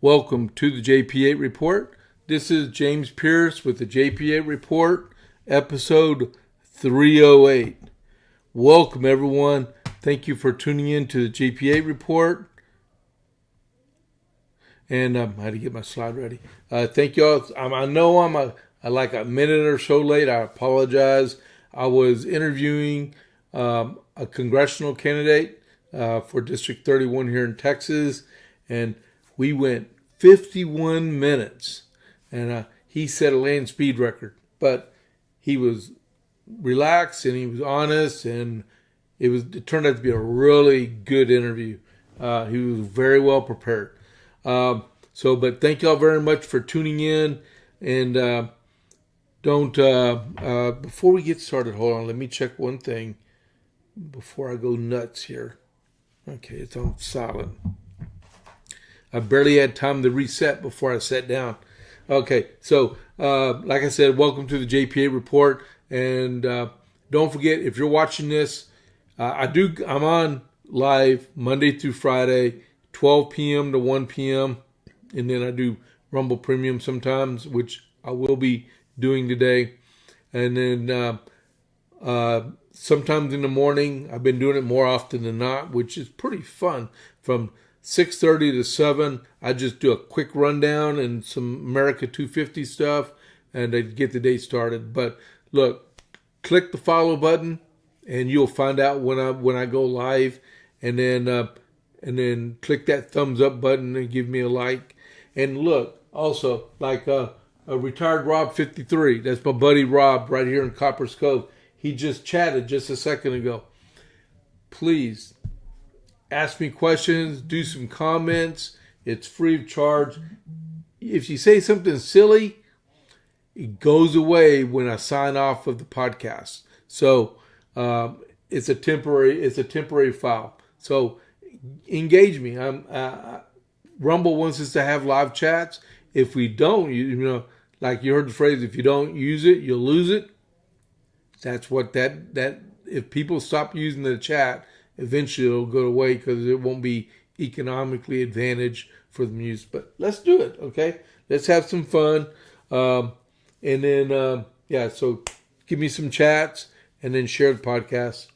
Welcome to the JP8 Report. This is James Pierce with the JP8 Report, episode 308. Welcome, everyone. Thank you for tuning in to the JP8 Report. And I had to get my slide ready. Thank you all. I know I'm like a minute or so late. I apologize. I was interviewing a congressional candidate for District 31 here in Texas, and we went 51 minutes, and he set a land speed record. But he was relaxed and he was honest, and it turned out to be a really good interview. He was very well prepared. But thank y'all very much for tuning in. And before we get started, hold on, let me check one thing before I go nuts here. Okay, it's on silent. I barely had time to reset before I sat down. Okay, so like I said, welcome to the JP8 Report. And don't forget, if you're watching this, I'm on live Monday through Friday, 12 p.m. to 1 p.m. And then I do Rumble Premium sometimes, which I will be doing today. And then sometimes in the morning, I've been doing it more often than not, which is pretty fun. From 6:30 to 7, I just do a quick rundown and some America 250 stuff, and I get the day started. But look, click the follow button, and you'll find out when I go live, and then click that thumbs up button and give me a like. And look, also like a retired Rob 53. That's my buddy Rob right here in Copper's Cove. He just chatted just a second ago. Please ask me questions, do some comments. It's free of charge. If you say something silly, it goes away when I sign off of the podcast. So it's a temporary file. So engage me. Rumble wants us to have live chats. If we don't, like you heard the phrase, if you don't use it, you'll lose it. That's what that if people stop using the chat, eventually it'll go away because it won't be economically advantaged for them use. But let's do it, okay? Let's have some fun. So give me some chats and then share the podcast.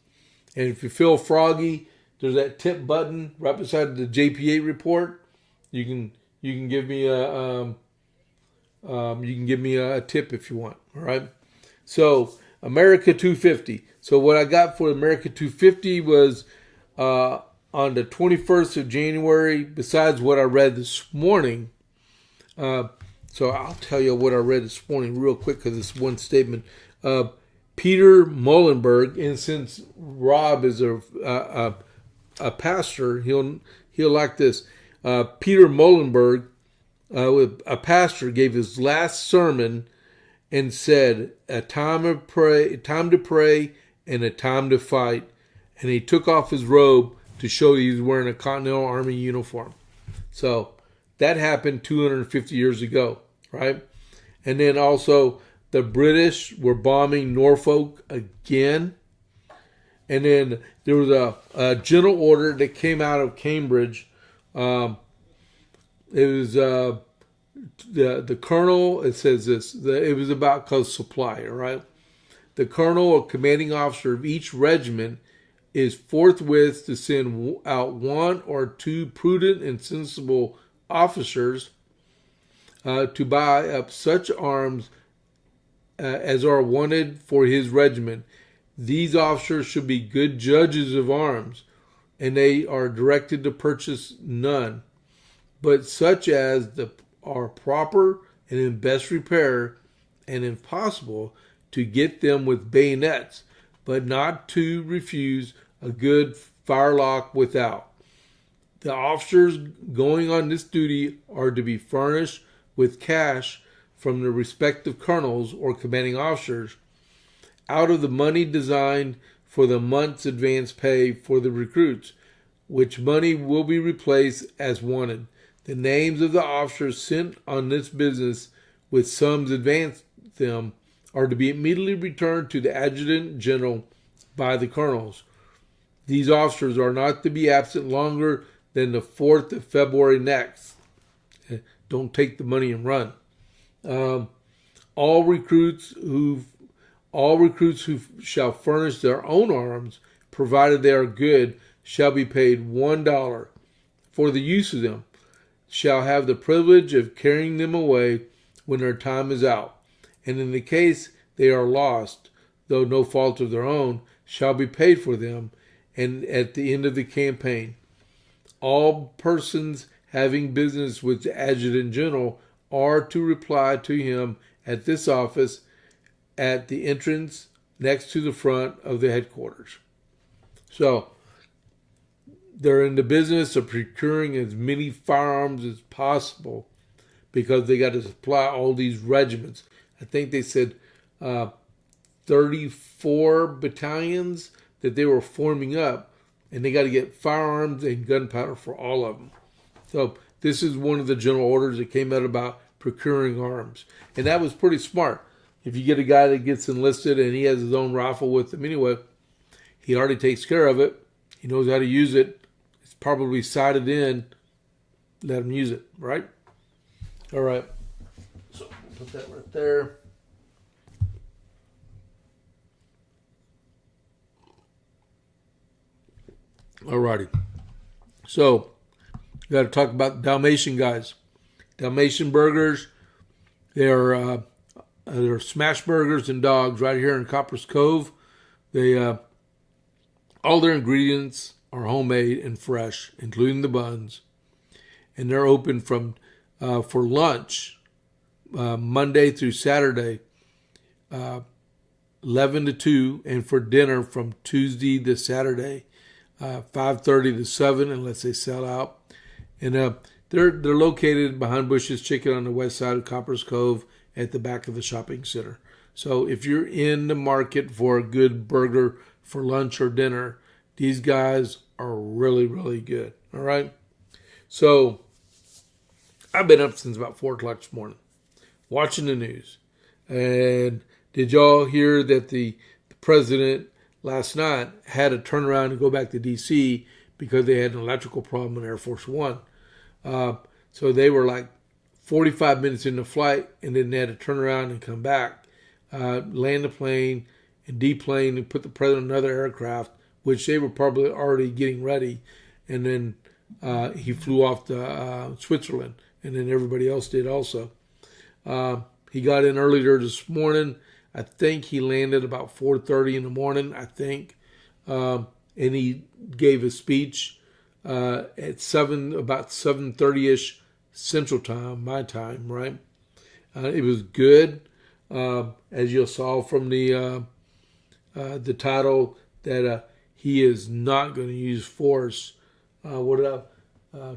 And if you feel froggy, there's that tip button right beside the JP8 Report. You can give me a tip if you want. All right. So America 250. So what I got for America 250 was on the 21st of January, besides what I read this morning. So I'll tell you what I read this morning real quick because it's one statement. Peter Muhlenberg, and since Rob is a pastor, he'll like this. Peter Muhlenberg, a pastor, gave his last sermon and said, "A time to pray, and a time to fight." And he took off his robe to show he was wearing a Continental Army uniform. So that happened 250 years ago, right? And then also the British were bombing Norfolk again. And then there was a general order that came out of Cambridge. It was the colonel. It says this. It was about supply, right? The colonel or commanding officer of each regiment is forthwith to send out one or two prudent and sensible officers to buy up such arms as are wanted for his regiment. These officers should be good judges of arms, and they are directed to purchase none, but such as are proper and in best repair, and if possible, to get them with bayonets, but not to refuse a good firelock without. The officers going on this duty are to be furnished with cash from the respective colonels or commanding officers out of the money designed for the month's advance pay for the recruits, which money will be replaced as wanted. The names of the officers sent on this business with sums advanced them are to be immediately returned to the adjutant general by the colonels. These officers are not to be absent longer than the 4th of February next. don't take the money and run. All recruits who shall furnish their own arms, provided they are good, shall be paid $1 for the use of them, shall have the privilege of carrying them away when their time is out, and in the case they are lost, though no fault of their own, shall be paid for them, and at the end of the campaign. All persons having business with the Adjutant General are to reply to him at this office at the entrance next to the front of the headquarters. So, they're in the business of procuring as many firearms as possible because they got to supply all these regiments. I think they said 34 battalions that they were forming up, and they got to get firearms and gunpowder for all of them. So this is one of the general orders that came out about procuring arms. And that was pretty smart. If you get a guy that gets enlisted and he has his own rifle with him anyway, he already takes care of it. He knows how to use it. It's probably sighted in. Let him use it, right? All right. So put that right there. Alrighty. So, we got to talk about Dalmatian guys. Dalmatian burgers. They're smash burgers and dogs right here in Copper's Cove. They all their ingredients are homemade and fresh, including the buns. And they're open from for lunch Monday through Saturday, 11 to 2, and for dinner from Tuesday to Saturday, 5:30 to 7, unless they sell out. And they're located behind Bush's Chicken on the west side of Copper's Cove at the back of the shopping center. So if you're in the market for a good burger for lunch or dinner, these guys are really, really good. All right. So I've been up since about 4 o'clock this morning watching the news. And did y'all hear that the president last night had to turn around and go back to D.C. because they had an electrical problem in Air Force One? So they were like 45 minutes in the flight, and then they had to turn around and come back, land the plane, and deplane and put the president on another aircraft, which they were probably already getting ready. And then he flew off to Switzerland, and then everybody else did also. He got in earlier this morning. I think he landed about 4:30 in the morning, I think. And he gave a speech at about 7:30ish Central Time, my time, right? It was good, as you saw from the title, that he is not going to use force.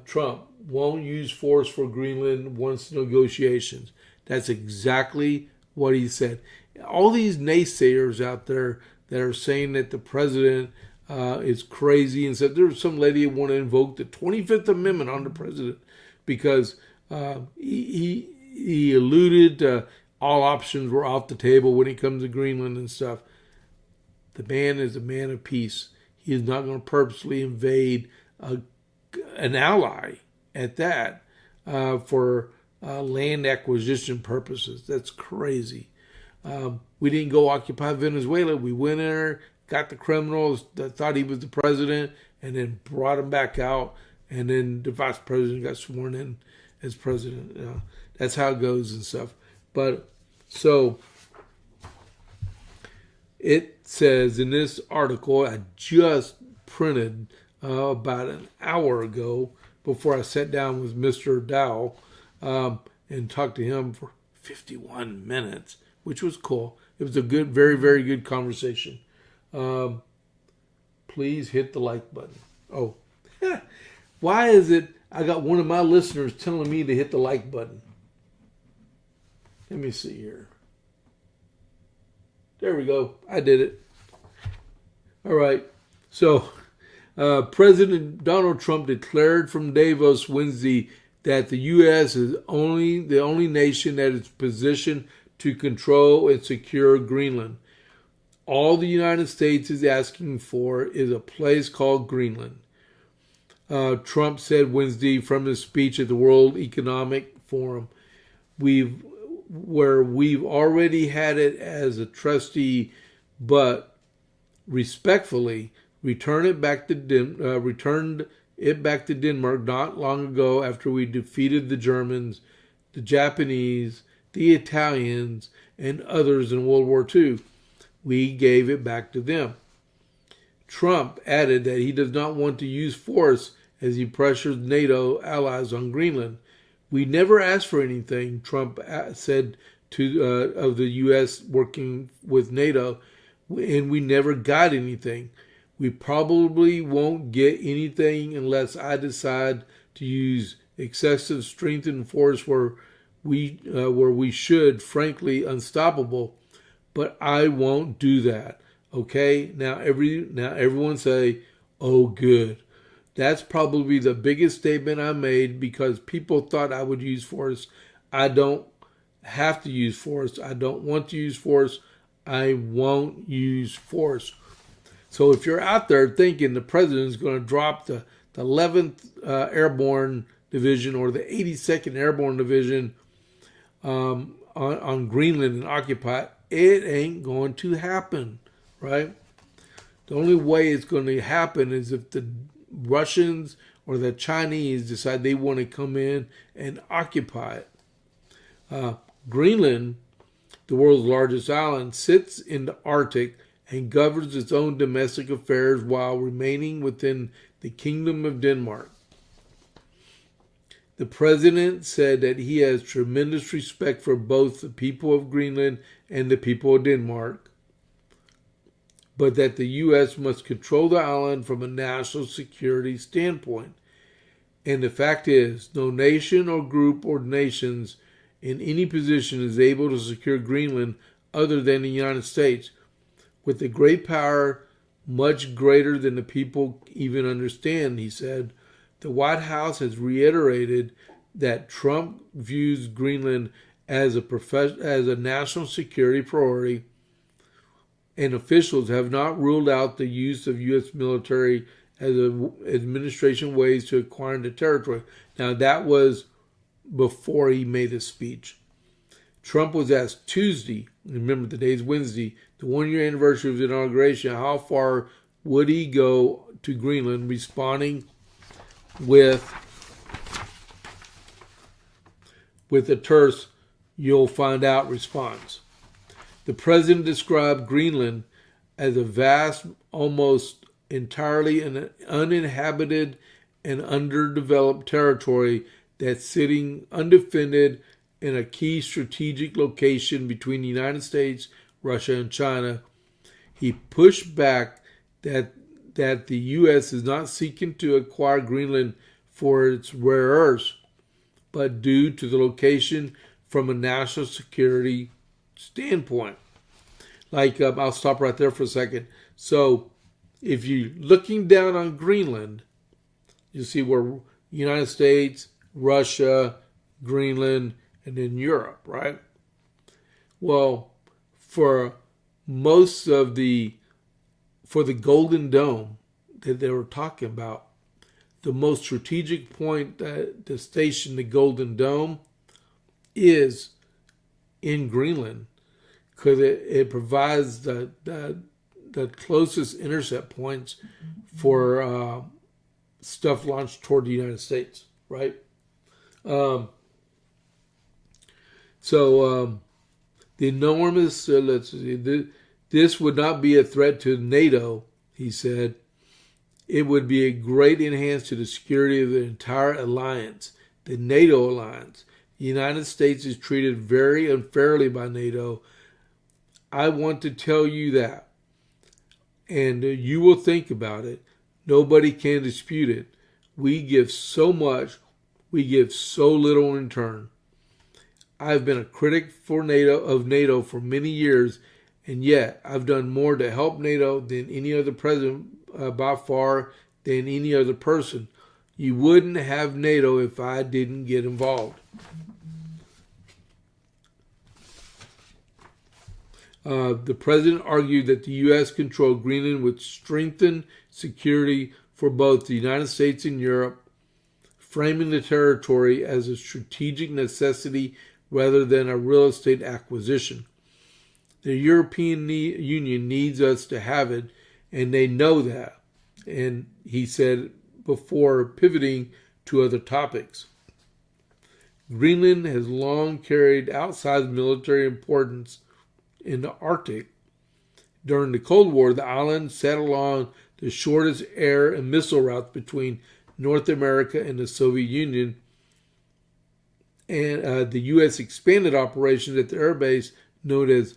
Trump won't use force for Greenland once negotiations. That's exactly what he said. All these naysayers out there that are saying that the president is crazy, and said there's some lady who want to invoke the 25th Amendment on the president because he alluded to all options were off the table when it comes to Greenland and stuff. The man is a man of peace. He is not going to purposely invade an ally at that for land acquisition purposes. That's crazy. We didn't go occupy Venezuela. We went in there, got the criminals that thought he was the president, and then brought him back out. And then the vice president got sworn in as president. That's how it goes and stuff. But so it says in this article I just printed about an hour ago before I sat down with Mr. Dow and talked to him for 51 minutes, which was cool. It was a good, very, very good conversation. Please hit the like button. Oh, why is it I got one of my listeners telling me to hit the like button? Let me see here. There we go. I did it. All right. So, President Donald Trump declared from Davos Wednesday that the U.S. is the only nation that is positioned to control and secure Greenland. All the United States is asking for is a place called Greenland. Trump said Wednesday from his speech at the World Economic forum. We've already had it as a trustee, but respectfully returned it back to Denmark not long ago after we defeated the Germans, the Japanese, the Italians, and others in World War II. We gave it back to them. Trump added that he does not want to use force as he pressures NATO allies on Greenland. We never asked for anything, Trump said of the U.S. working with NATO, and we never got anything. We probably won't get anything unless I decide to use excessive strength and force where we should, frankly, unstoppable. But I won't do that. Okay? Now everyone say, "Oh, good." That's probably the biggest statement I made because people thought I would use force. I don't have to use force. I don't want to use force. I won't use force. So if you're out there thinking the president is going to drop the 11th Airborne Division or the 82nd Airborne Division on Greenland and occupy it, it ain't going to happen, right? The only way it's going to happen is if the Russians or the Chinese decide they want to come in and occupy it. Greenland, the world's largest island, sits in the Arctic and governs its own domestic affairs while remaining within the Kingdom of Denmark. The president said that he has tremendous respect for both the people of Greenland and the people of Denmark, but that the U.S. must control the island from a national security standpoint. And the fact is, no nation or group or nations in any position is able to secure Greenland other than the United States, with a great power much greater than the people even understand, he said. The White House has reiterated that Trump views Greenland as a national security priority, and officials have not ruled out the use of U.S. military as administration ways to acquire the territory. Now, that was before he made his speech. Trump was asked Tuesday, remember the day's Wednesday, the one-year anniversary of his inauguration, how far would he go to Greenland, responding with a terse, "You'll find out" response. The president described Greenland as a vast, almost entirely uninhabited and underdeveloped territory that's sitting undefended in a key strategic location between the United States, Russia, and China. He pushed back that the U.S. is not seeking to acquire Greenland for its rare earths, but due to the location from a national security standpoint. I'll stop right there for a second. So if you're looking down on Greenland, you see where United States, Russia, Greenland, and then Europe, right? Well, for the Golden Dome that they were talking about, the most strategic point to station the Golden Dome is in Greenland, because it provides the closest intercept points for stuff launched toward the United States, right? So the enormous, this would not be a threat to NATO, he said. It would be a great enhance to the security of the entire alliance, the NATO alliance. The United States is treated very unfairly by NATO. I want to tell you that. And you will think about it. Nobody can dispute it. We give so much, we give so little in return. I've been a critic of NATO for many years, and yet I've done more to help NATO than any other president, by far, than any other person. You wouldn't have NATO if I didn't get involved. The president argued that the U.S. controlled Greenland would strengthen security for both the United States and Europe. framing the territory as a strategic necessity rather than a real estate acquisition. The European Union needs us to have it, and they know that. And he said before pivoting to other topics. Greenland has long carried outsized military importance in the Arctic. During the Cold War, the island sat along the shortest air and missile routes between North America and the Soviet Union, and the U.S. expanded operations at the airbase known as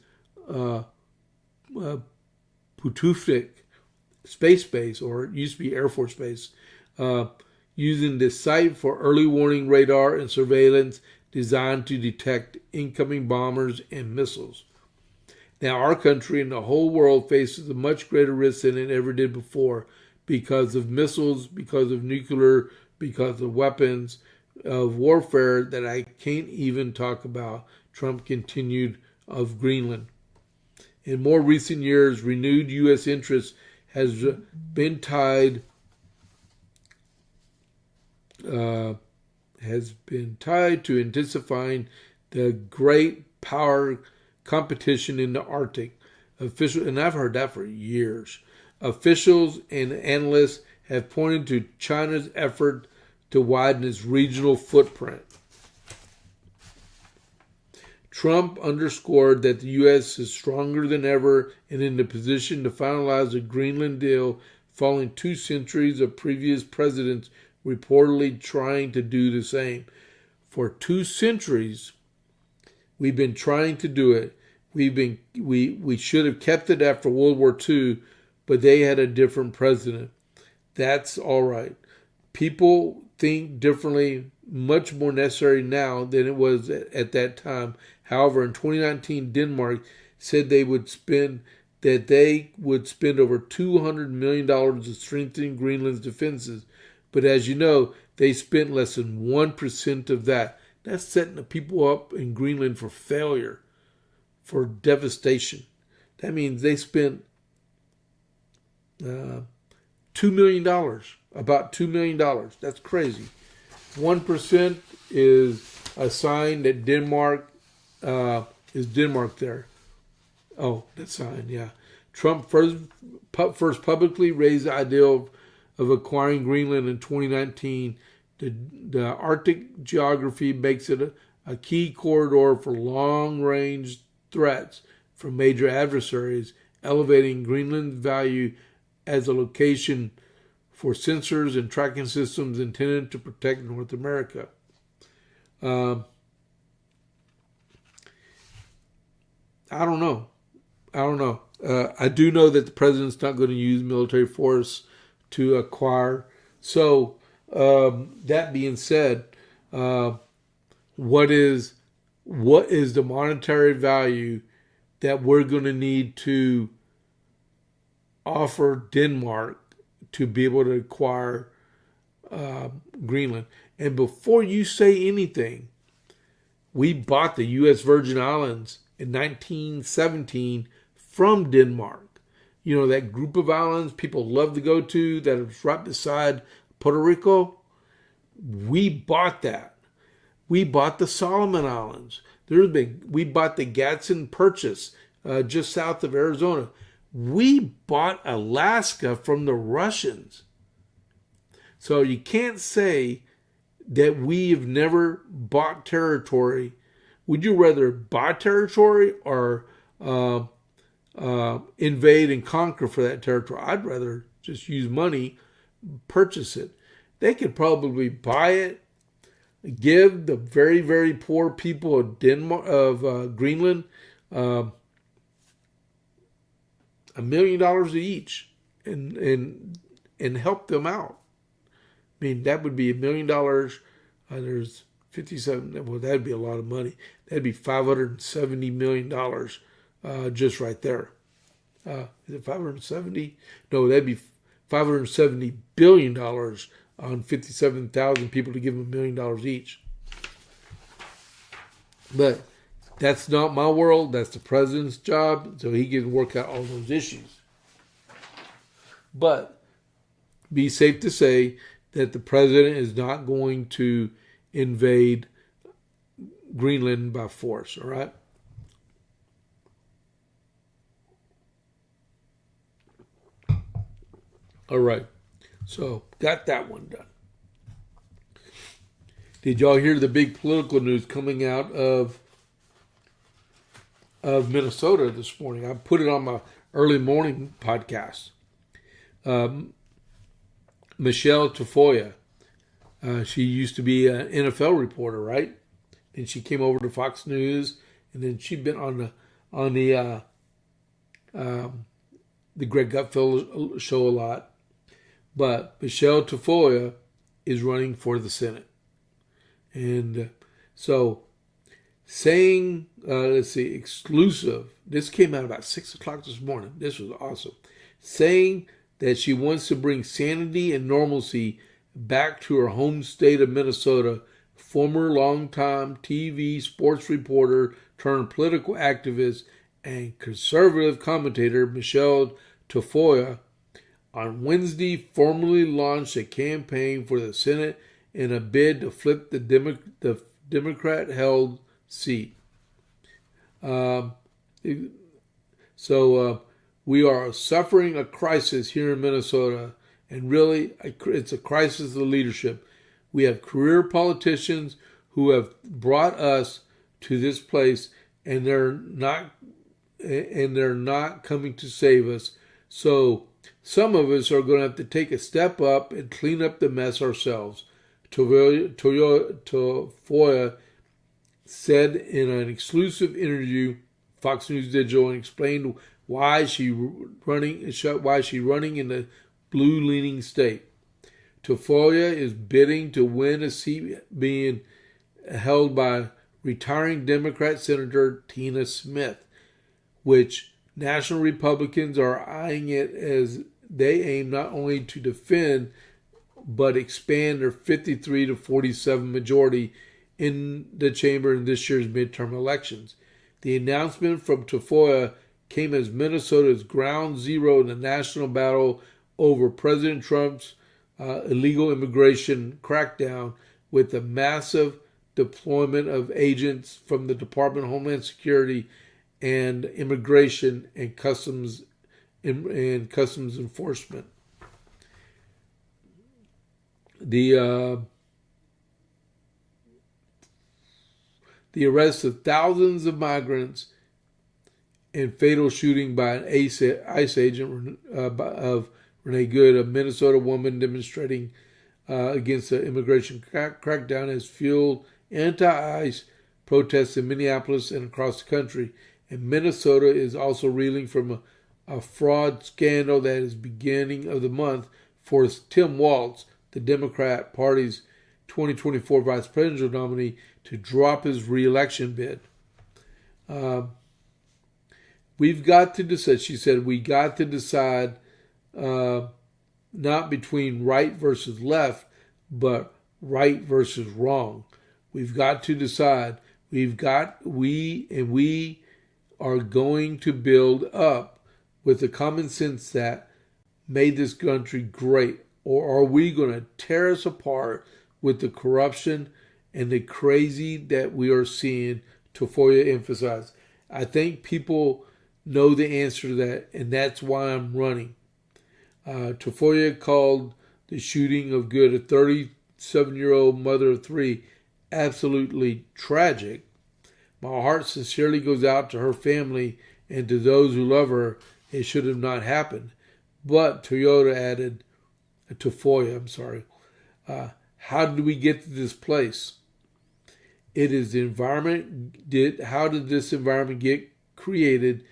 Putufik Space Base, or it used to be Air Force Base, using this site for early warning radar and surveillance designed to detect incoming bombers and missiles. Now, our country and the whole world faces a much greater risk than it ever did before because of missiles, because of nuclear, because of weapons of warfare that I can't even talk about. Trump continued of Greenland. In more recent years, renewed U.S. interest has been tied to intensifying the great power competition in the Arctic. And I've heard that for years. Officials and analysts have pointed to China's effort to widen its regional footprint. Trump underscored that the U.S. is stronger than ever and in the position to finalize a Greenland deal following 2 centuries of previous presidents reportedly trying to do the same. For 2 centuries, we've been trying to do it. We should have kept it after World War II, but they had a different president. That's all right. People think differently, much more necessary now than it was at that time. However, in 2019, Denmark said they would spend over $200 million to strengthen Greenland's defenses. But as you know, they spent less than 1% of that. That's setting the people up in Greenland for failure, for devastation. That means they spent $2 million, about $2 million. That's crazy. 1% is a sign that Denmark is Denmark there. Oh, that sign, yeah. Trump first publicly raised the idea of acquiring Greenland in 2019. The Arctic geography makes it a key corridor for long-range threats from major adversaries, elevating Greenland's value as a location for sensors and tracking systems intended to protect North America. I don't know. I do know that the president's not going to use military force to acquire. So, that being said, what is the monetary value that we're going to need to offer Denmark to be able to acquire Greenland? And before you say anything, we bought the U.S. Virgin Islands in 1917 from Denmark. You know, that group of islands people love to go to that is right beside Puerto Rico. We bought that. We bought the Solomon Islands. We bought the Gadsden Purchase just south of Arizona. We bought Alaska from the Russians. So you can't say that we have never bought territory. Would you rather buy territory or invade and conquer for that territory? I'd rather just use money, purchase it. They could probably buy it, give the very, very poor people of Greenland $1 million each and help them out. I mean, that would be $1 million. There's 57. Well, that'd be a lot of money. That'd be $570 million just right there. Is it 570? No, that'd be $570 billion on 57,000 people to give them $1 million each. But that's not my world. That's the president's job, so he can work out all those issues. But be safe to say that the president is not going to invade Greenland by force, all right? All right, so got that one done. Did y'all hear the big political news coming out of Minnesota this morning? I put it on my early morning podcast. Michelle Tafoya, she used to be an NFL reporter, right? And she came over to Fox News, and then she'd been on the Greg Gutfeld show a lot. But Michelle Tafoya is running for the Senate. And so saying, exclusive, this came out about 6 o'clock this morning. This was awesome. Saying that she wants to bring sanity and normalcy back to her home state of Minnesota, former longtime TV sports reporter turned political activist and conservative commentator Michelle Tafoya on Wednesday formally launched a campaign for the Senate in a bid to flip the Democrat-held seat. We are suffering a crisis here in Minnesota, and really, it's a crisis of leadership. We have career politicians who have brought us to this place, and they're not coming to save us. So some of us are going to have to take a step up and clean up the mess ourselves. Tafoya said in an exclusive interview, Fox News Digital, and explained why she's running in the blue-leaning state. Tafoya is bidding to win a seat being held by retiring Democrat Senator Tina Smith, which national Republicans are eyeing it as they aim not only to defend but expand their 53 to 47 majority in the chamber in this year's midterm elections. The announcement from Tafoya came as Minnesota's ground zero in the national battle over President Trump's illegal immigration crackdown, with a massive deployment of agents from the Department of Homeland Security and Immigration and Customs Enforcement. The arrest of thousands of migrants and fatal shooting by an ICE agent of Renee Good, a Minnesota woman demonstrating against the immigration crackdown, has fueled anti-ICE protests in Minneapolis and across the country. And Minnesota is also reeling from a fraud scandal that is beginning of the month forced Tim Walz, the Democrat Party's 2024 vice presidential nominee, to drop his re-election bid. We've got to decide, she said, we got to decide not between right versus left, but right versus wrong. We've got to decide. We are going to build up with the common sense that made this country great, or are we going to tear us apart with the corruption and the crazy that we are seeing? Tafoya emphasized. I think people know the answer to that, and that's why I'm running. Tafoya called the shooting of Good, a 37-year-old mother of three, absolutely tragic. My heart sincerely goes out to her family and to those who love her. It should have not happened. But Tafoya, how did we get to this place? It is the environment. How did this environment get created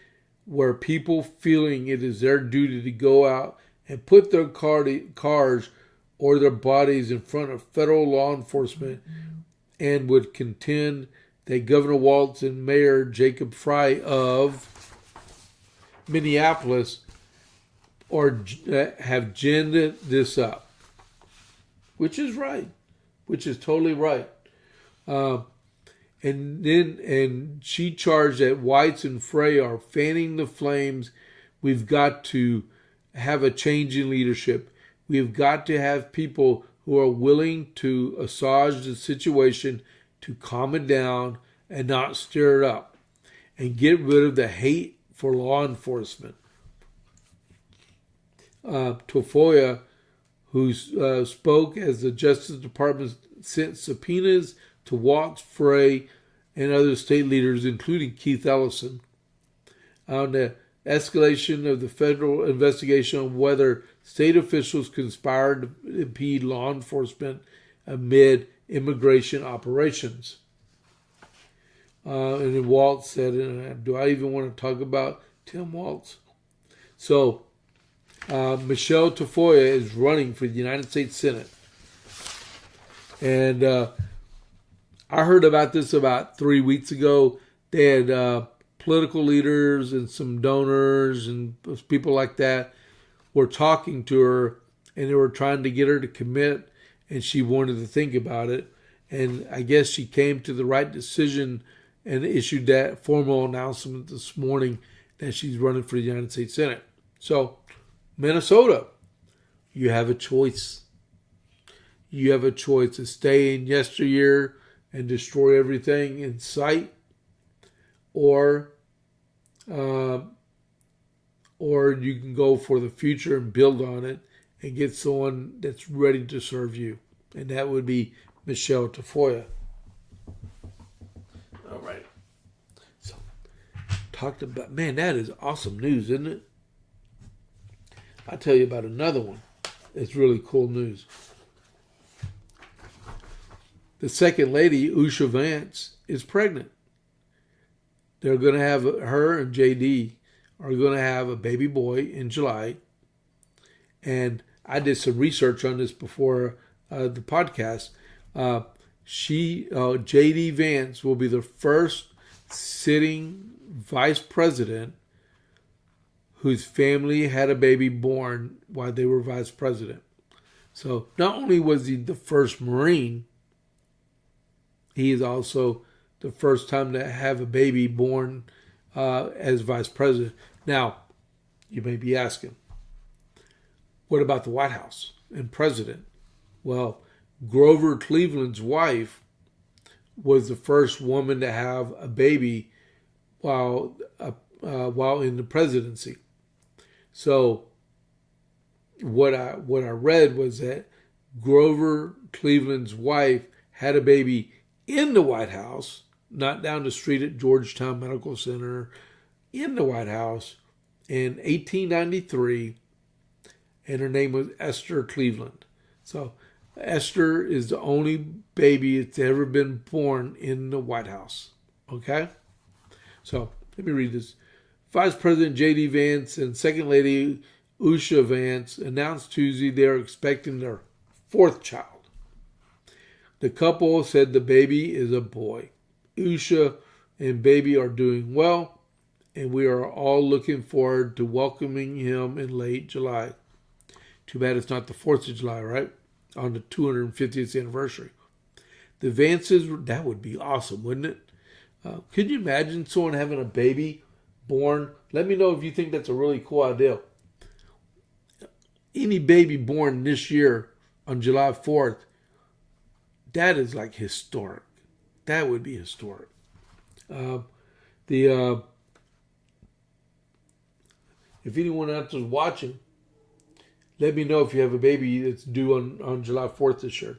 where people feeling it is their duty to go out and put their cars or their bodies in front of federal law enforcement, and would contend that Governor Walz and Mayor Jacob Frey of Minneapolis have ginned this up, which is right, which is totally right. And she charged that Walz and Frey are fanning the flames. We've got to have a change in leadership. We've got to have people who are willing to assuage the situation, to calm it down and not stir it up, and get rid of the hate for law enforcement. Tafoya, who spoke as the Justice Department sent subpoenas to Walz, Frey, and other state leaders, including Keith Ellison, on the escalation of the federal investigation on whether state officials conspired to impede law enforcement amid immigration operations. And then Walz said, do I even want to talk about Tim Walz? So, Michelle Tafoya is running for the United States Senate. And I heard about this about 3 weeks ago. They had political leaders and some donors and people like that were talking to her, and they were trying to get her to commit, and she wanted to think about it. And I guess she came to the right decision and issued that formal announcement this morning that she's running for the United States Senate. So, Minnesota, you have a choice. You have a choice to stay in yesteryear and destroy everything in sight, or you can go for the future and build on it and get someone that's ready to serve you. And that would be Michelle Tafoya. All right. So, talked about, man, that is awesome news, isn't it? I'll tell you about another one. It's really cool news. The second lady, Usha Vance, is pregnant. They're going to have, her and JD are going to have a baby boy in July. And I did some research on this before the podcast. JD Vance will be the first sitting vice president whose family had a baby born while they were vice president. So not only was he the first Marine, he is also the first time to have a baby born as vice president. Now, you may be asking, what about the White House and president? Well, Grover Cleveland's wife was the first woman to have a baby while in the presidency. So what I read was that Grover Cleveland's wife had a baby in the White House, not down the street at Georgetown Medical Center, in the White House in 1893, and her name was Esther Cleveland. So Esther is the only baby that's ever been born in the White House. Okay? So let me read this. Vice President J.D. Vance and Second Lady Usha Vance announced Tuesday they are expecting their fourth child. The couple said the baby is a boy. Usha and baby are doing well, and we are all looking forward to welcoming him in late July. Too bad it's not the 4th of July, right? On the 250th anniversary. The Vances, that would be awesome, wouldn't it? Could you imagine someone having a baby born? Let me know if you think that's a really cool idea. Any baby born this year on July 4th, that is like historic. That would be historic. If anyone else is watching, let me know if you have a baby that's due on July 4th this year.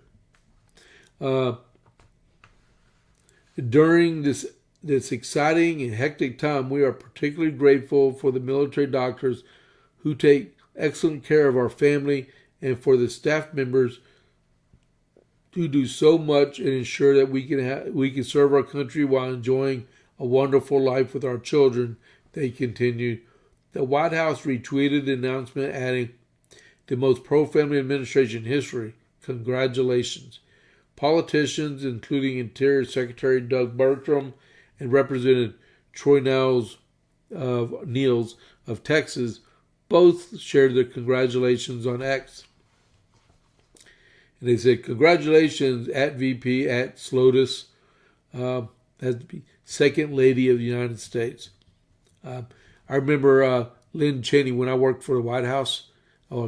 During this exciting and hectic time, we are particularly grateful for the military doctors who take excellent care of our family and for the staff members who do so much and ensure that we can serve our country while enjoying a wonderful life with our children, they continued. The White House retweeted the announcement, adding, "The most pro-family administration in history. Congratulations." Politicians, including Interior Secretary Doug Burgum and Representative Troy Niels of Texas, both shared their congratulations on X. And they said, "Congratulations at VP at SCOTUS, as the Second Lady of the United States." I remember Lynn Cheney when I worked for the White House,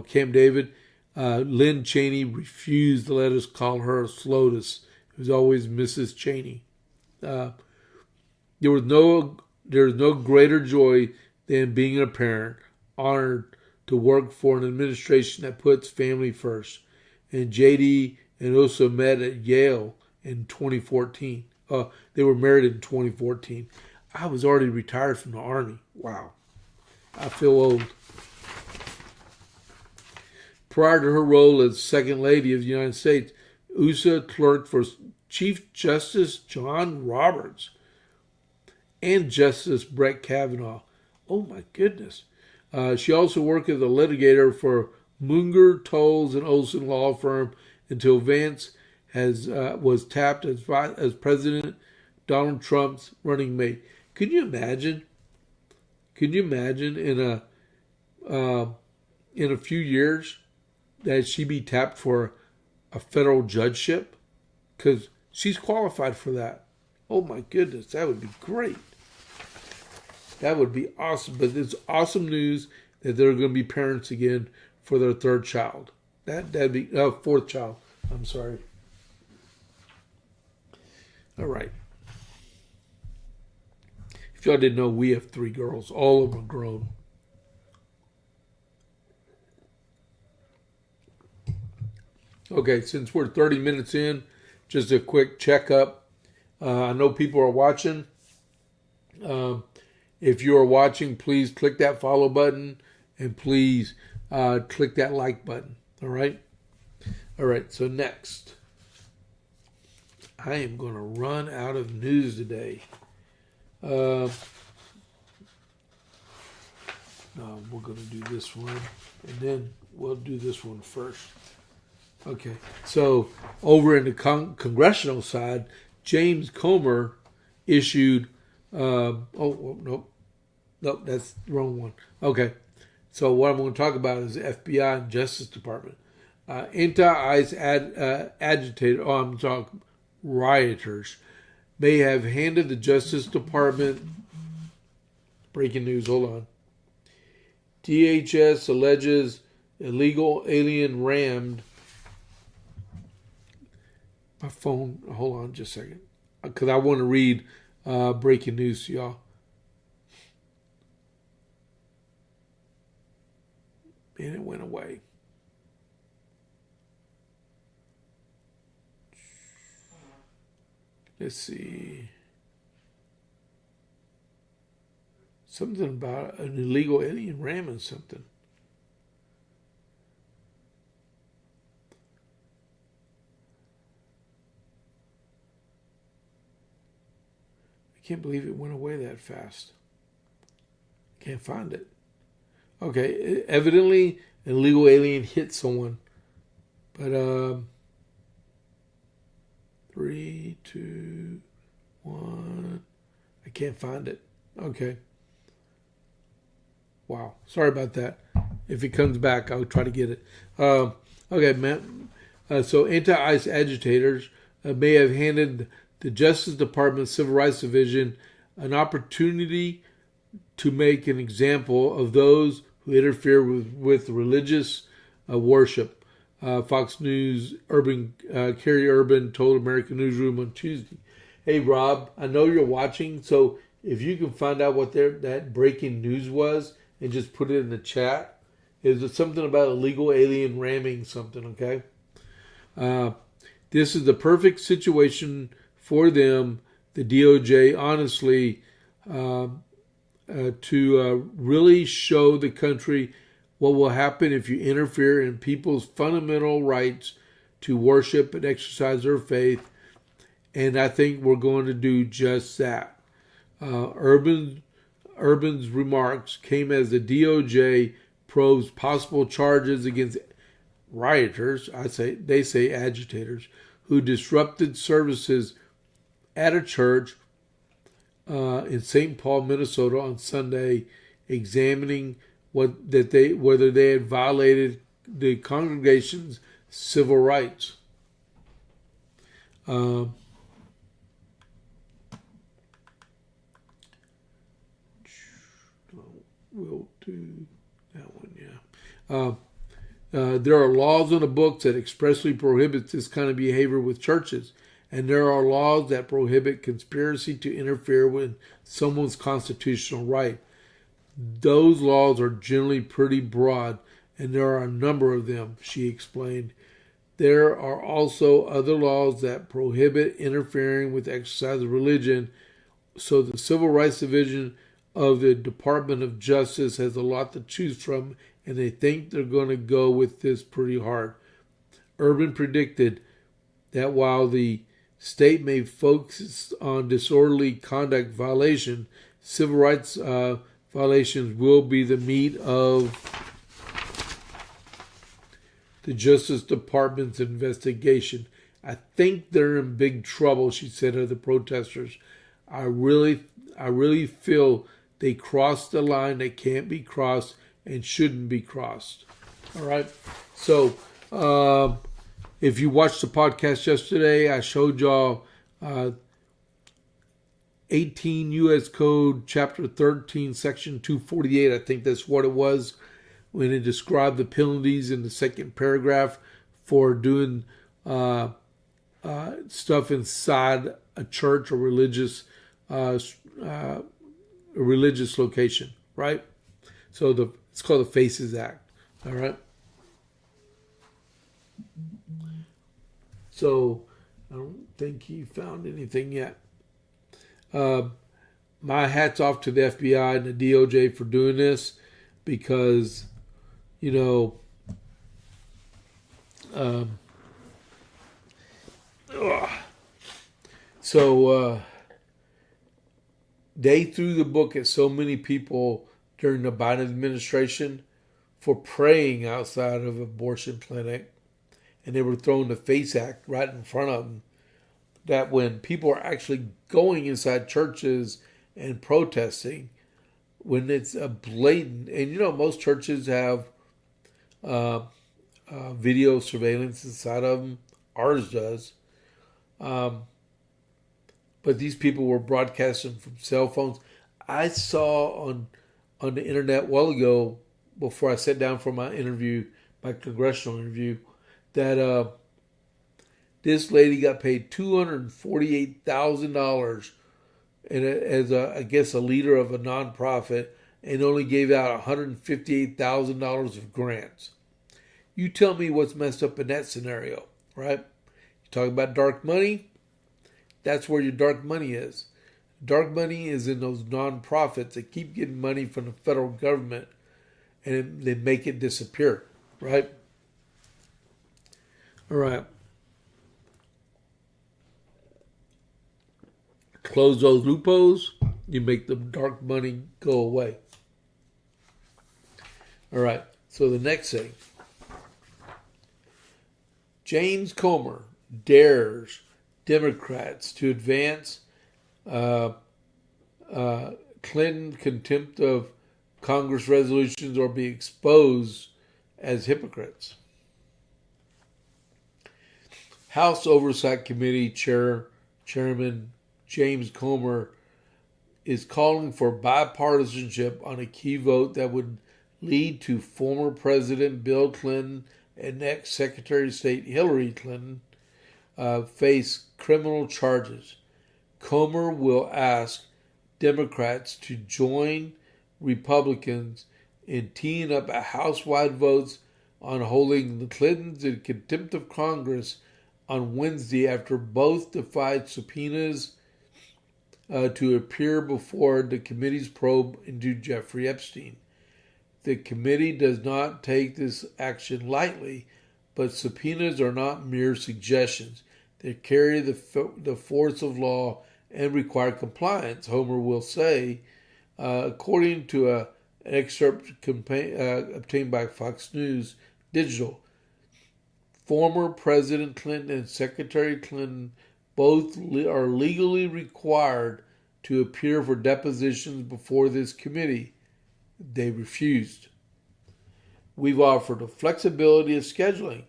Camp David. Lynn Cheney refused to let us call her SCOTUS. It was always Mrs. Cheney. There was no greater joy than being a parent, honored to work for an administration that puts family first. And JD and Usha met at Yale in 2014. They were married in 2014. I was already retired from the Army. Wow. I feel old. Prior to her role as Second Lady of the United States, Usha clerked for Chief Justice John Roberts and Justice Brett Kavanaugh. Oh my goodness. She also worked as a litigator for Munger, Tolles, and Olson law firm until Vance was tapped as President Donald Trump's running mate. Can you imagine? Can you imagine in a few years that she be tapped for a federal judgeship? Because she's qualified for that. Oh my goodness, that would be great. That would be awesome. But it's awesome news that they're going to be parents again for their third child. That'd be fourth child. I'm sorry. All right. If y'all didn't know, we have 3 girls. All of them are grown. Okay, since we're 30 minutes in, just a quick checkup. I know people are watching. If you are watching, please click that follow button and please click that like button. All right? All right, so next. I am going to run out of news today. No, we're going to do this one, and then we'll do this one first. Okay, so over in the congressional side, James Comer issued, nope, that's the wrong one. Okay, so what I'm going to talk about is the FBI and Justice Department. Anti-ICE rioters may have handed the Justice Department, breaking news, hold on. DHS alleges illegal alien rammed my phone. Hold on just a second, because I want to read breaking news to y'all. And it went away. Let's see. Something about an illegal alien ramming something. I can't believe it went away that fast. Can't find it. Okay, evidently an illegal alien hit someone. But 3, 2, 1. I can't find it. Okay. Wow. Sorry about that. If it comes back, I'll try to get it. Okay, man. So anti-ICE agitators may have handed the Justice Department Civil Rights Division an opportunity to make an example of those who interfere with religious worship. Fox News Carrie Urban told American Newsroom on Tuesday. Hey, Rob, I know you're watching, so if you can find out what that breaking news was and just put it in the chat. Is it something about illegal alien ramming something, okay? This is the perfect situation for them, the DOJ, honestly, to really show the country what will happen if you interfere in people's fundamental rights to worship and exercise their faith. And I think we're going to do just that. Urban's remarks came as the DOJ probes possible charges against rioters, they say agitators, who disrupted services at a church in St. Paul, Minnesota on Sunday, examining whether they had violated the congregation's civil rights. We'll do that one, yeah. There are laws on the books that expressly prohibit this kind of behavior with churches. And there are laws that prohibit conspiracy to interfere with someone's constitutional right. Those laws are generally pretty broad, and there are a number of them, she explained. There are also other laws that prohibit interfering with the exercise of religion, so the Civil Rights Division of the Department of Justice has a lot to choose from, and they think they're going to go with this pretty hard. Urban predicted that while the state may focus on disorderly conduct violation, civil rights violations will be the meat of the Justice Department's investigation. I think they're in big trouble, she said of the protesters. I really feel they crossed the line that can't be crossed and shouldn't be crossed. All right. So, if you watched the podcast yesterday, I showed y'all 18 U.S. Code, Chapter 13, Section 248. I think that's what it was, when it described the penalties in the second paragraph for doing stuff inside a church or religious location, right? So it's called the Faces Act. All right. So I don't think he found anything yet. My hat's off to the FBI and the DOJ for doing this, because, you know, they threw the book at so many people during the Biden administration for praying outside of an abortion clinic, and they were throwing the FACE Act right in front of them, that when people are actually going inside churches and protesting, when it's a blatant, and you know, most churches have video surveillance inside of them. Ours does. But these people were broadcasting from cell phones. I saw on the internet a while ago, before I sat down for my interview, my congressional interview, that this lady got paid $248,000 as I guess a leader of a nonprofit, and only gave out $158,000 of grants. You tell me what's messed up in that scenario, right? You talk about dark money. That's where your dark money is. Dark money is in those nonprofits that keep getting money from the federal government, and they make it disappear, right? All right. Close those loopholes, you make the dark money go away. All right. So the next thing. James Comer dares Democrats to advance Clinton contempt of Congress resolutions or be exposed as hypocrites. House Oversight Committee Chairman James Comer is calling for bipartisanship on a key vote that would lead to former President Bill Clinton and next Secretary of State Hillary Clinton face criminal charges. Comer will ask Democrats to join Republicans in teeing up a House-wide votes on holding the Clintons in contempt of Congress on Wednesday after both defied subpoenas to appear before the committee's probe into Jeffrey Epstein. The committee does not take this action lightly, but subpoenas are not mere suggestions. They carry the force of law and require compliance, Homer will say, according to an excerpt obtained by Fox News Digital. Former President Clinton and Secretary Clinton both are legally required to appear for depositions before this committee. They refused. We've offered a flexibility of scheduling.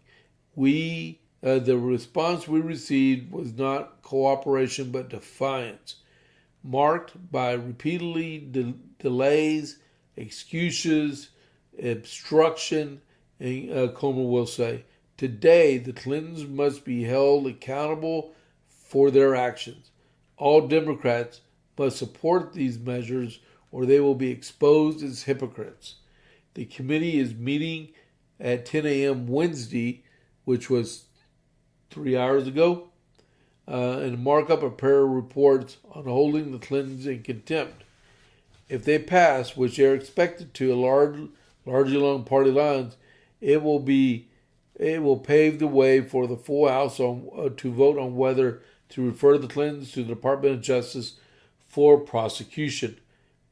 The response we received was not cooperation but defiance, marked by repeatedly delays, excuses, obstruction, and Comer will say, today the Clintons must be held accountable for their actions. All Democrats must support these measures or they will be exposed as hypocrites. The committee is meeting at 10 a.m. Wednesday, which was 3 hours ago, and mark up a pair of reports on holding the Clintons in contempt. If they pass, which they're expected to, largely along party lines, it will pave the way for the full House to vote on whether to refer the Clintons to the Department of Justice for prosecution.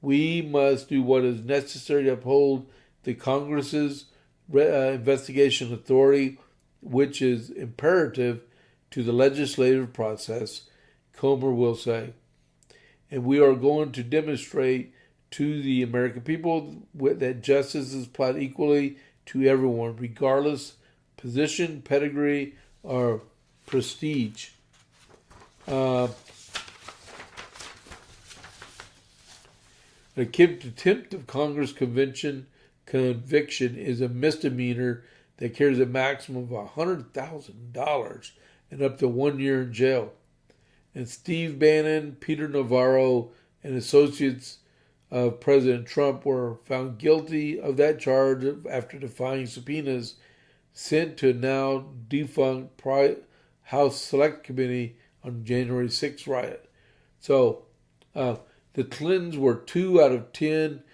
We must do what is necessary to uphold the Congress's investigation authority, which is imperative to the legislative process, Comer will say. And we are going to demonstrate to the American people that justice is applied equally to everyone, regardless position, pedigree, or prestige. An contempt of Congress conviction is a misdemeanor that carries a maximum of $100,000 and up to 1 year in jail. And Steve Bannon, Peter Navarro, and associates of President Trump were found guilty of that charge after defying subpoenas sent to a now defunct House Select Committee on January 6th riot. So, the Clintons were 2 out of 10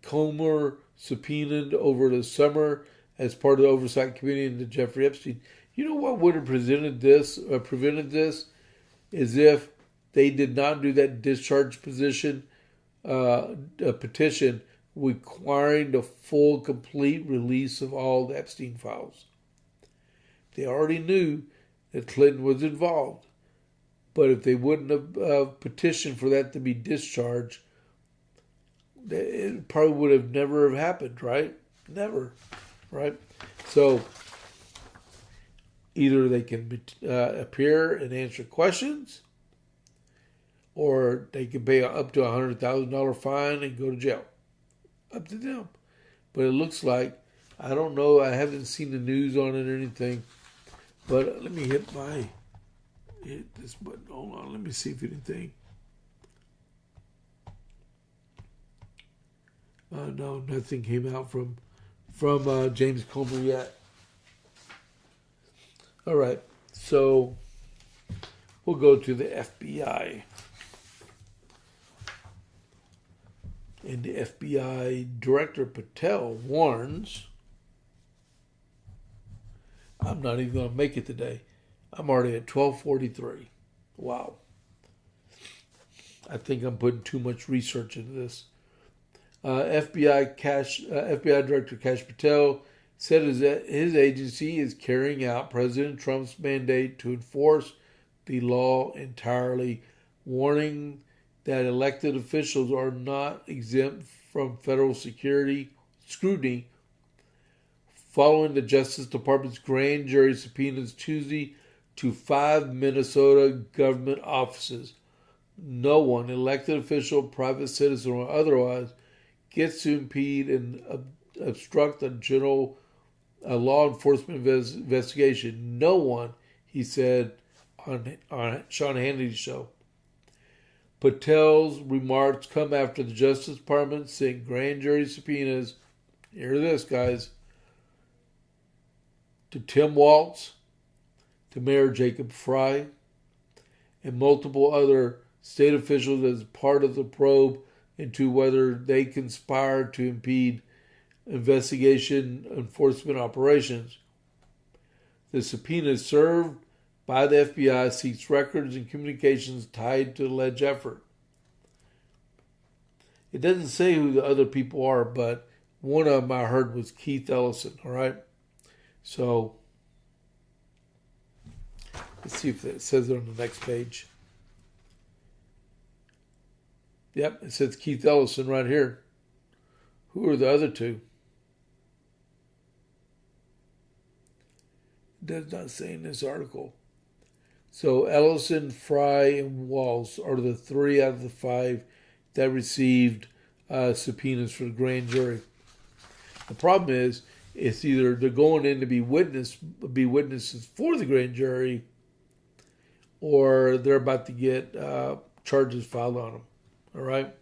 Comer subpoenaed over the summer as part of the Oversight Committee into Jeffrey Epstein. You know what would have prevented this is if they did not do that discharge petition requiring the full, complete release of all the Epstein files. They already knew that Clinton was involved. But if they wouldn't have petitioned for that to be discharged, it probably would have never have happened, right? Never, right? So either they can appear and answer questions, or they can pay up to $100,000 fine and go to jail. Up to them. But it looks like, I don't know, I haven't seen the news on it or anything, but let me hit this button. Hold on, let me see if anything. No, nothing came out from James Comer yet. All right, so we'll go to the FBI. And the FBI Director Patel warns, I'm not even going to make it today. I'm already at 12:43. Wow. I think I'm putting too much research into this. FBI Director Kash Patel said his agency is carrying out President Trump's mandate to enforce the law entirely, warning that elected officials are not exempt from federal scrutiny following the Justice Department's grand jury subpoenas Tuesday to 5 Minnesota government offices. No one, elected official, private citizen, or otherwise, gets to impede and obstruct a general law enforcement investigation. No one, he said on Sean Hannity's show. Patel's remarks come after the Justice Department sent grand jury subpoenas, hear this, guys, to Tim Walz, to Mayor Jacob Frey, and multiple other state officials as part of the probe into whether they conspired to impede investigation enforcement operations. The subpoena served by the FBI seeks records and communications tied to the alleged effort. It doesn't say who the other people are, but one of them I heard was Keith Ellison, all right? So, let's see if it says it on the next page. Yep, it says Keith Ellison right here. Who are the other two? It does not say in this article. So Ellison, Frey, and Walz are the 3 out of the 5 that received subpoenas for the grand jury. The problem is it's either they're going in to be witnesses for the grand jury, or they're about to get charges filed on them. All right.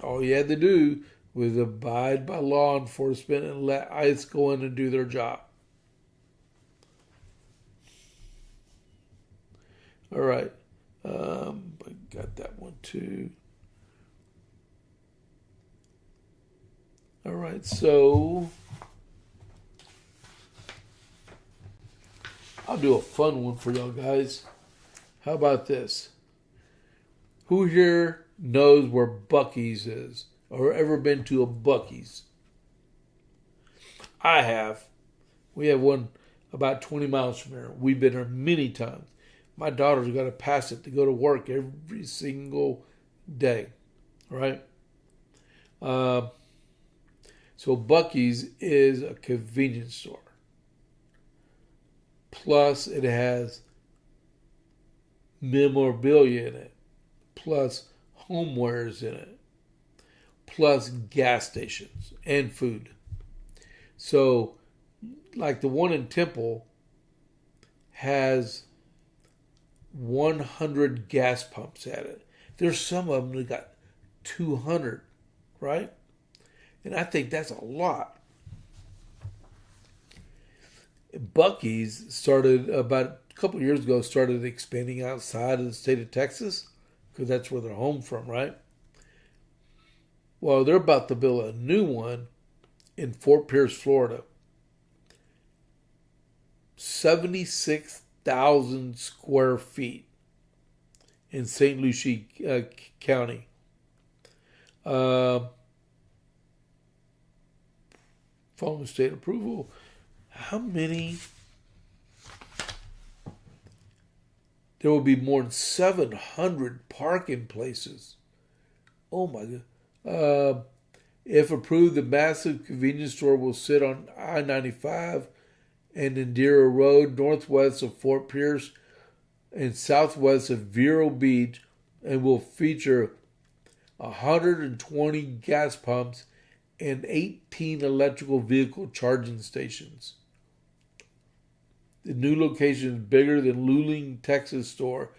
All you had to do was abide by law enforcement and let ICE go in and do their job. All right. I got that one too. All right. So I'll do a fun one for y'all guys. How about this? Who here knows where Buc-ee's is or ever been to a Buc-ee's? I have. We have one about 20 miles from here. We've been there many times. My daughter's got to pass it to go to work every single day. Right? So Buc-ee's is a convenience store. Plus it has memorabilia in it. Plus homewares in it, plus gas stations and food. So, like the one in Temple has 100 gas pumps at it. There's some of them that got 200, right? And I think that's a lot. Buc-ee's started about a couple of years ago, started expanding outside of the state of Texas, because that's where they're home from, right? Well, they're about to build a new one in Fort Pierce, Florida. 76,000 square feet in St. Lucie County. Following state approval. How many? There will be more than 700 parking places. Oh my God. If approved, the massive convenience store will sit on I-95 and Indira Road, northwest of Fort Pierce and southwest of Vero Beach, and will feature 120 gas pumps and 18 electrical vehicle charging stations. The new location is bigger than Luling, Texas store,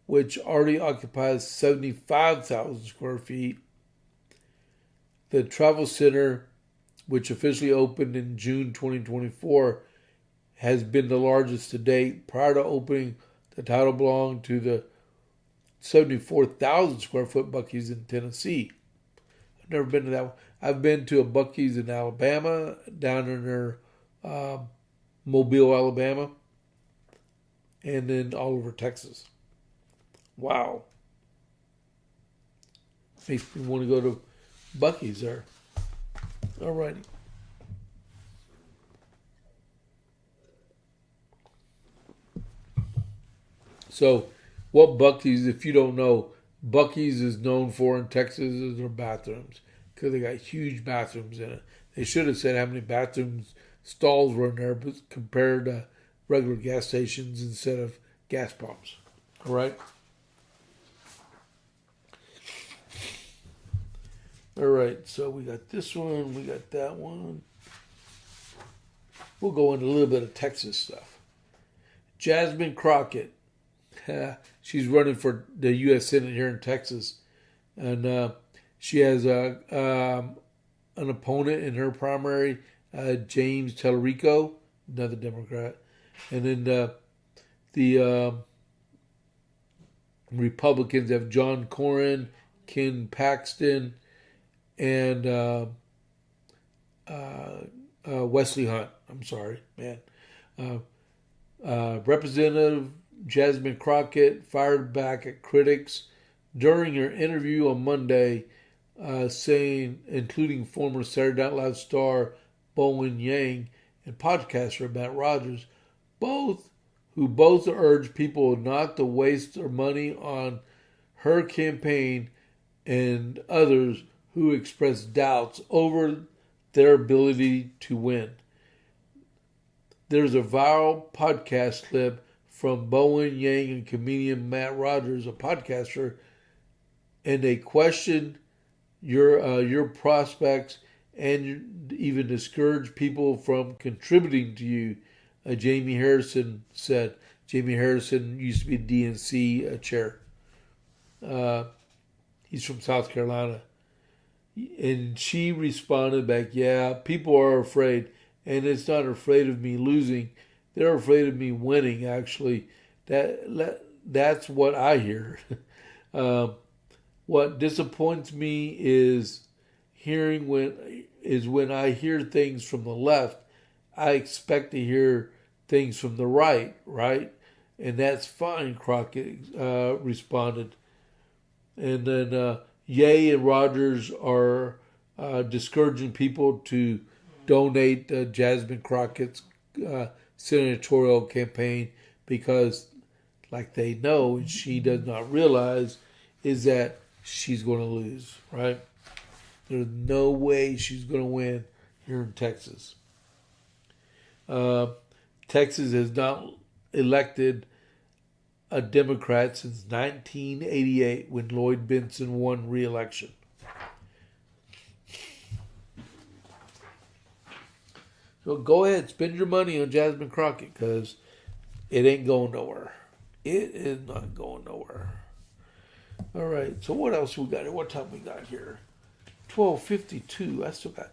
which already occupies 75,000 square feet. The travel center, which officially opened in June 2024, has been the largest to date. Prior to opening, the title belonged to the 74,000 square foot Buc-ee's in Tennessee. I've never been to that one. I've been to a Buc-ee's in Alabama, down in their Mobile, Alabama, and then all over Texas. Wow. Makes me want to go to Buc-ee's there. All righty. So, what Buc-ee's, if you don't know, Buc-ee's is known for in Texas is their bathrooms, because they got huge bathrooms in it. They should have said how many bathrooms stalls were in there, but compared to regular gas stations instead of gas pumps. All right? All right, so we got this one, we got that one. We'll go into a little bit of Texas stuff. Jasmine Crockett. She's running for the U.S. Senate here in Texas. And she has an opponent in her primary, James Tellerico, another Democrat. And then the Republicans have John Cornyn, Ken Paxton, and Wesley Hunt. I'm sorry, man. Representative Jasmine Crockett fired back at critics during her interview on Monday, saying, including former Saturday Night Live star Bowen Yang and podcaster Matt Rogers, who both urged people not to waste their money on her campaign, and others who expressed doubts over their ability to win. There's a viral podcast clip from Bowen Yang and comedian Matt Rogers, a podcaster, and they questioned your prospects and even discourage people from contributing to you. Jamie Harrison said. Jamie Harrison used to be DNC chair. He's from South Carolina. And she responded back, yeah, people are afraid. And it's not afraid of me losing. They're afraid of me winning, actually. That's what I hear. What disappoints me is when I hear things from the left, I expect to hear things from the right, right? And that's fine, Crockett responded. And then Ye and Rogers are discouraging people to donate Jasmine Crockett's senatorial campaign because, like they know, and she does not realize, is that she's going to lose, right? There's no way she's going to win here in Texas. Texas has not elected a Democrat since 1988 when Lloyd Bentsen won re-election. So go ahead, spend your money on Jasmine Crockett because it ain't going nowhere. It is not going nowhere. All right, so what else we got here? What time we got here? 12:52. I still got,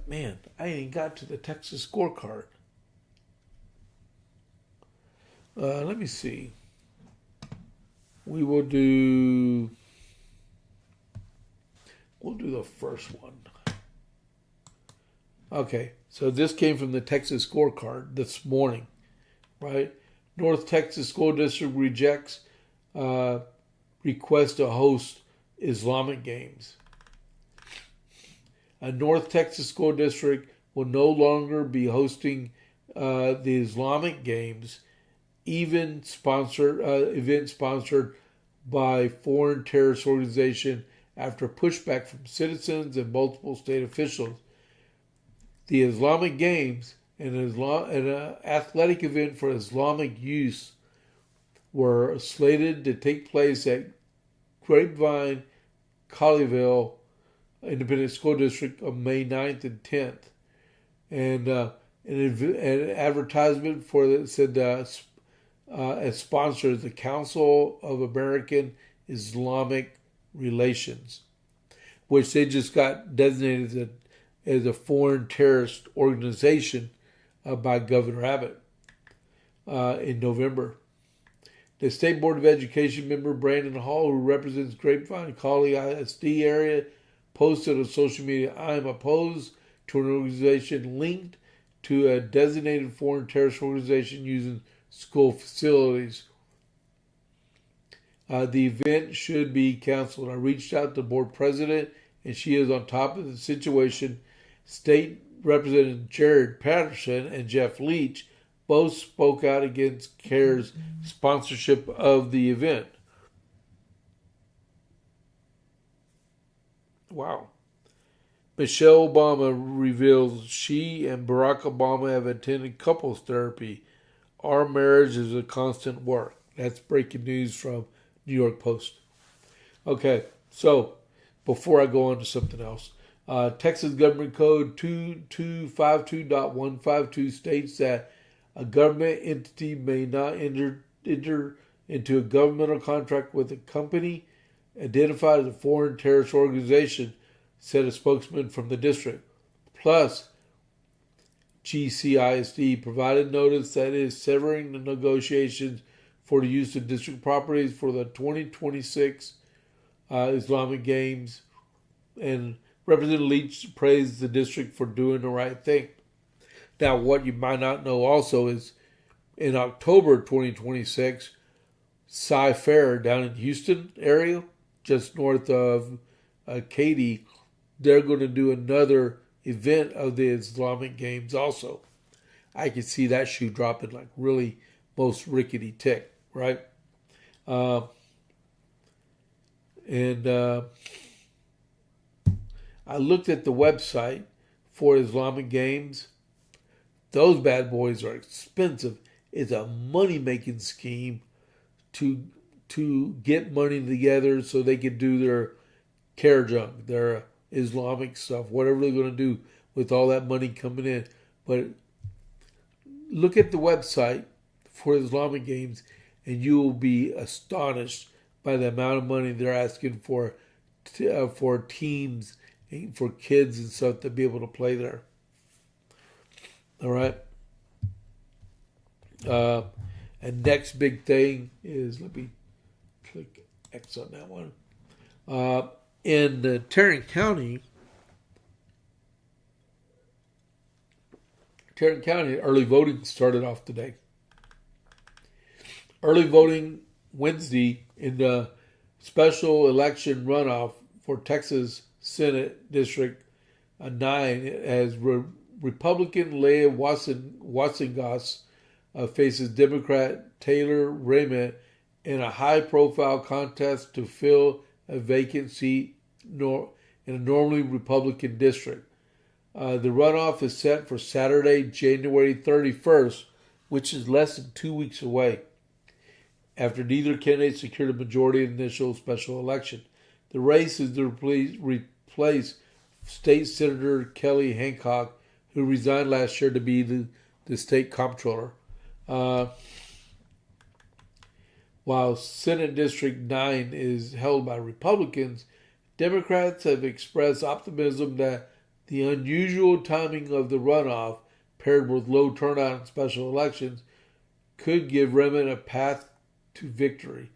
man, I ain't got to the Texas scorecard. Let me see. We'll do the first one. Okay, so this came from the Texas scorecard this morning, right? North Texas School District rejects request to host Islamic Games. A North Texas School District will no longer be hosting the Islamic Games, event sponsored by foreign terrorist organization after pushback from citizens and multiple state officials. The Islamic Games, an athletic event for Islamic youth, were slated to take place at Grapevine, Colleyville Independent School District on May 9th and 10th. And an advertisement for it said as sponsors the Council of American Islamic Relations, which they just got designated as a foreign terrorist organization by Governor Abbott in November. The State Board of Education member Brandon Hall, who represents Grapevine Colley ISD area, posted on social media, "I am opposed to an organization linked to a designated foreign terrorist organization using school facilities. The event should be canceled. I reached out to the board president, and she is on top of the situation." State Representative Jared Patterson and Jeff Leach both spoke out against CARE's sponsorship of the event. Wow. Michelle Obama reveals she and Barack Obama have attended couples therapy. Our marriage is a constant work. That's breaking news from New York Post. Okay, so before I go on to something else, Texas Government Code 2252.152 states that a government entity may not enter into a governmental contract with a company identified as a foreign terrorist organization, said a spokesman from the district. Plus, GCISD provided notice that it is severing the negotiations for the use of district properties for the 2026 Islamic Games, and Representative Leach praised the district for doing the right thing. Now, what you might not know also is in October 2026, Sci Fair down in Houston area, just north of Katy, they're going to do another event of the Islamic Games also. I can see that shoe dropping like really most rickety tick, right? I looked at the website for Islamic Games. Those bad boys are expensive. It's a money-making scheme to get money together so they can do their care junk, their Islamic stuff, whatever they're going to do with all that money coming in. But look at the website for Islamic games, and you will be astonished by the amount of money they're asking for teams, for kids and stuff to be able to play there. All right. And next big thing is, let me click X on that one. In Tarrant County, early voting started off today. Early voting Wednesday in the special election runoff for Texas Senate District 9 as Republican Leah Watsingos faces Democrat Taylor Raymond in a high-profile contest to fill a vacant seat in a normally Republican district. The runoff is set for Saturday, January 31st, which is less than 2 weeks away, after neither candidate secured a majority in the initial special election. The race is to replace State Senator Kelly Hancock, who resigned last year to be the state comptroller. While Senate District 9 is held by Republicans, Democrats have expressed optimism that the unusual timing of the runoff, paired with low turnout in special elections, could give Raymond a path to victory.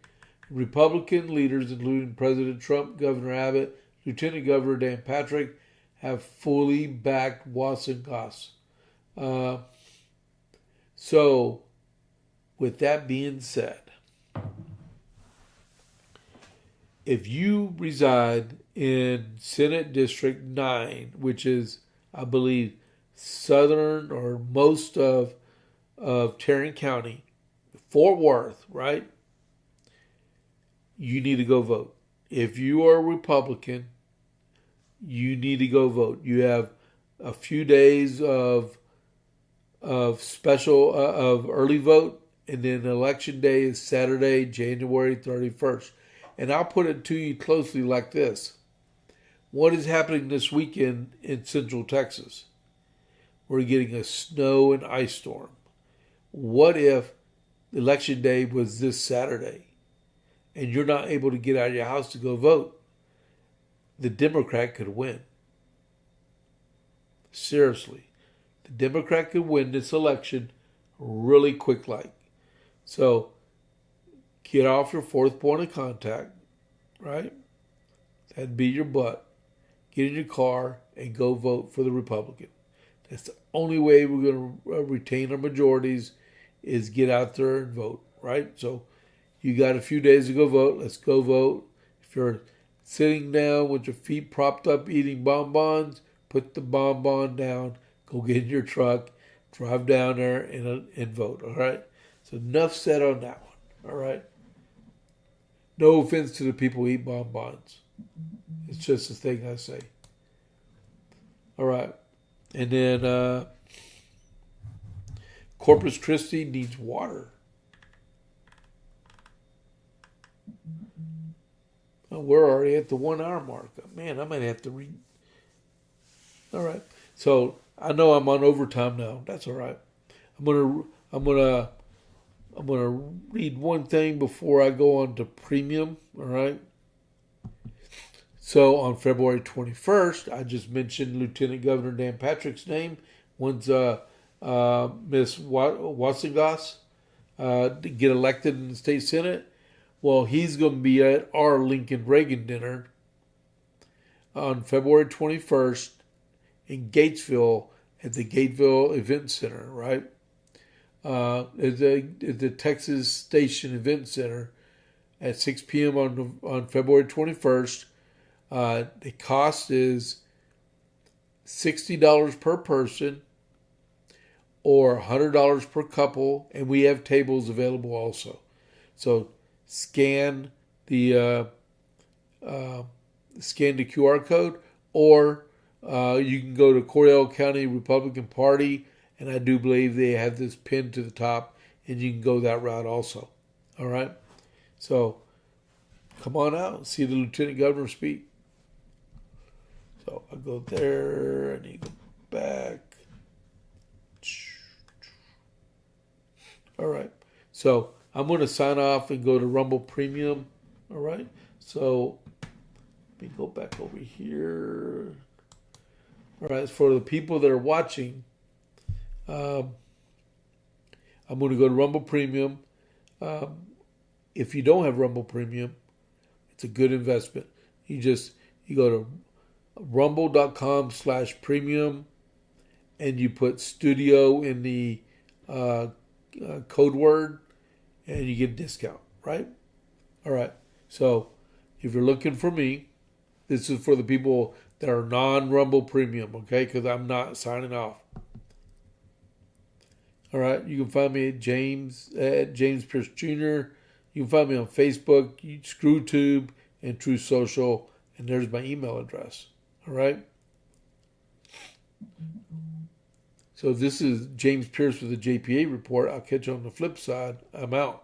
Republican leaders, including President Trump, Governor Abbott, Lieutenant Governor Dan Patrick, have fully backed Watsingos. So, with that being said, if you reside in Senate District 9, which is, I believe, southern or most of Tarrant County, Fort Worth, right? You need to go vote. If you are a Republican, you need to go vote. You have a few days of early vote, and then election day is Saturday, January 31st. And I'll put it to you closely like this. What is happening this weekend in Central Texas? We're getting a snow and ice storm. What if election day was this Saturday and you're not able to get out of your house to go vote? The Democrat could win. Seriously. The Democrat could win this election really quick like. So, get off your fourth point of contact, right? That'd be your butt. Get in your car and go vote for the Republican. That's the only way we're going to retain our majorities is get out there and vote, right? So you got a few days to go vote. Let's go vote. If you're sitting down with your feet propped up eating bonbons, put the bonbon down, go get in your truck, drive down there and vote, all right? So enough said on that one, all right? No offense to the people who eat bonbons. It's just a thing I say. All right. And then Corpus Christi needs water. Oh, we're already at the 1 hour mark. Man, I might have to read. All right. So I know I'm on overtime now. That's all right. I'm gonna read one thing before I go on to premium. All right. So on February 21st, I just mentioned Lieutenant Governor Dan Patrick's name. One's Miss Watsingos to get elected in the state senate. Well, he's going to be at our Lincoln Reagan dinner on February 21st in Gatesville at the Gatesville Event Center, right? At the Texas Station Event Center at 6 p.m. on February 21st. The cost is $60 per person or $100 per couple, and we have tables available also. So scan the QR code, or you can go to Coriel County Republican Party, and I do believe they have this pinned to the top, and you can go that route also. All right? So come on out and see the Lieutenant Governor speak. So I go there, and you go back. All right. So I'm going to sign off and go to Rumble Premium. All right. So let me go back over here. All right. For the people that are watching, I'm going to go to Rumble Premium. If you don't have Rumble Premium, it's a good investment. You go to rumble.com/premium and you put studio in the code word and you get a discount, right? All right. So if you're looking for me, this is for the people that are non-Rumble Premium, okay? Because I'm not signing off. All right. You can find me at James Pierce Jr. You can find me on Facebook, ScrewTube, and True Social. And there's my email address. All right. So this is James Pierce with the JP8 Report. I'll catch you on the flip side. I'm out.